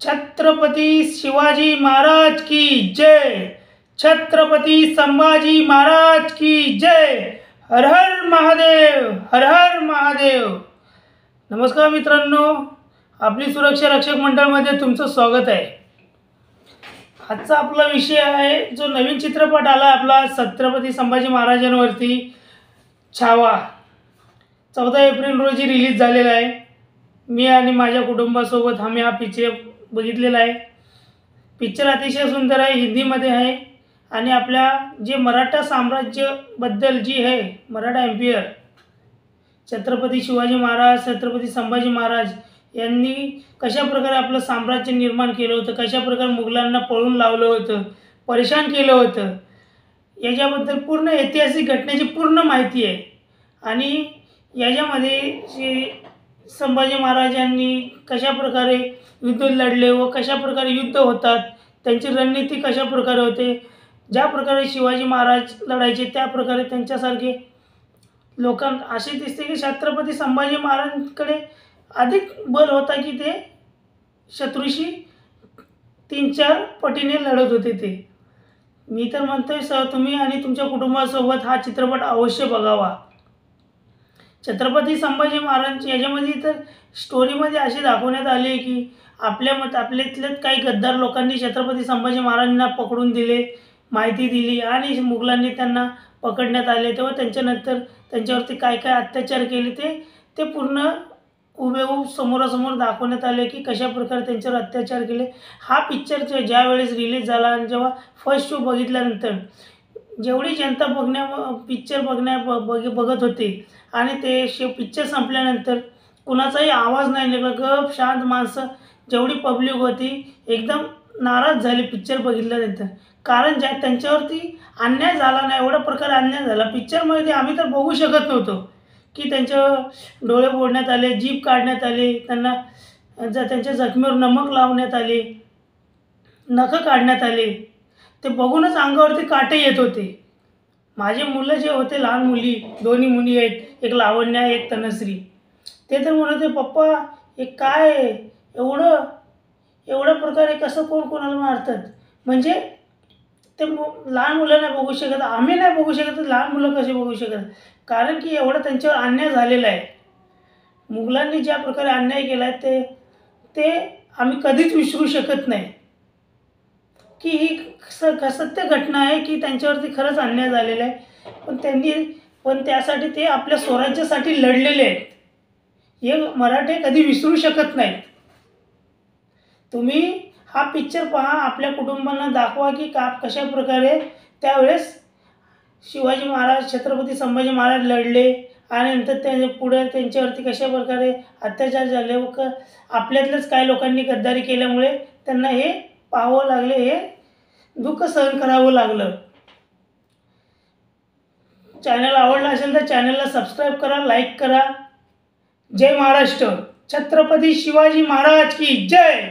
छत्रपती शिवाजी महाराज की जय। छत्रपती संभाजी महाराज की जय। हर हर महादेव, हर हर महादेव। नमस्कार मित्रांनो, आपली सुरक्षा रक्षक मंडळमध्ये तुमचं स्वागत आहे। आजचा आपला विषय आहे जो नवीन चित्रपट आला आपला छत्रपती संभाजी महाराजांवरती, छावा। 14 एप्रिल रोजी रिलीज झालेला आहे। मी आणि माझ्या कुटुंबासोबत आम्ही हा पिक्चर बघितलेला आहे। पिक्चर अतिशय सुंदर आहे, हिंदीमध्ये आहे आणि आपल्या जे मराठा साम्राज्याबद्दल जी आहे, मराठा एम्पायर, छत्रपती शिवाजी महाराज, छत्रपती संभाजी महाराज यांनी कशा प्रकारे आपलं साम्राज्य निर्माण केलं होतं, कशा प्रकारे मुघलांना पळून लावलं होतं, परेशान केलं होतं, याच्याबद्दल पूर्ण ऐतिहासिक घटनेची पूर्ण माहिती आहे। आणि याच्यामध्ये संभाजी महाराजांनी कशा प्रकारे युद्ध लढले व कशा प्रकारे युद्ध होतात, त्यांची रणनीती कशा प्रकारे होते, ज्या प्रकारे शिवाजी महाराज लढायचे त्या प्रकारे त्यांच्यासारखे लोकांना असे दिसते की छत्रपती संभाजी महाराजांकडे अधिक बल होता की ते शत्रूशी 3-4 पटीने लढत होते। ते मी तर म्हणतोय तुम्ही आणि तुमच्या कुटुंबासोबत हा चित्रपट अवश्य बघावा। छत्रपती संभाजी महाराज याच्यामध्ये तर स्टोरीमध्ये अशी दाखवण्यात आली की आपल्यातल्याच काही गद्दार लोकांनी छत्रपती संभाजी महाराजांना पकडून दिले, माहिती दिली आणि मुघलांनी त्यांना पकडण्यात आले। तेव्हा त्यांच्यानंतर त्यांच्यावरती काय काय अत्याचार केले ते पूर्ण हुबेहूब समोरासमोर दाखवण्यात आले की कशा प्रकारे त्यांच्यावर अत्याचार केले। हा पिक्चर ज्या वेळेस रिलीज झाला आणि जेव्हा फर्स्ट शो बघितल्यानंतर जेवढी जनता पिक्चर बघत होती आणि ते पिक्चर संपल्यानंतर कुणाचाही आवाज नाही निघाला, गप शांत माणसं जेवढी पब्लिक होती एकदम नाराज झाली पिक्चर बघितल्यानंतर। कारण त्यांच्यावरती अन्याय झाला नाही, एवढा प्रकारे अन्याय झाला पिक्चरमध्ये आम्ही तर बघू शकत नव्हतो की त्यांच्या डोळे फोडण्यात आले, जीभ काढण्यात आले, त्यांच्या जखमेवर नमक लावण्यात आले, नखं काढण्यात आले। ते बघूनच अंगावरती काटे येत होते। माझे मुलं जे होते, लहान मुली, दोन्ही मुली आहेत, एक लावण्या एक तनश्री, ते तर म्हणत होते पप्पा हे काय आहे, एवढ्या प्रकारे कसं कोण कोणाला मारतात। म्हणजे ते लहान मुलं नाही बघू शकत, आम्ही नाही बघू शकत, लहान मुलं कसे बघू शकत, कारण की एवढा त्यांच्यावर अन्याय झालेला आहे। मुघलांनी ज्या प्रकारे अन्याय केला आहे ते आम्ही कधीच विसरू शकत नाही की ही सत्य घटना आहे की त्यांच्यावरती खरंच अन्याय झालेला आहे। पण त्यासाठी ते आपल्या स्वराज्यासाठी लढलेले आहेत, हे मराठे कधी विसरू शकत नाहीत। तुम्ही हा पिक्चर पहा, आपल्या कुटुंबांना दाखवा की कशा प्रकारे त्यावेळेस शिवाजी महाराज, छत्रपती संभाजी महाराज लढले आणि नंतर पुढे त्यांच्यावरती कशा प्रकारे अत्याचार झाले व आपल्यातल्याच काही लोकांनी गद्दारी केल्यामुळे त्यांना हे पाहावं लागले, हे दुःख सहन करावं लागलं। चॅनल आवडला असेल तर चॅनलला सबस्क्राईब करा, लाईक करा। जय महाराष्ट्र। छत्रपती शिवाजी महाराज की जय।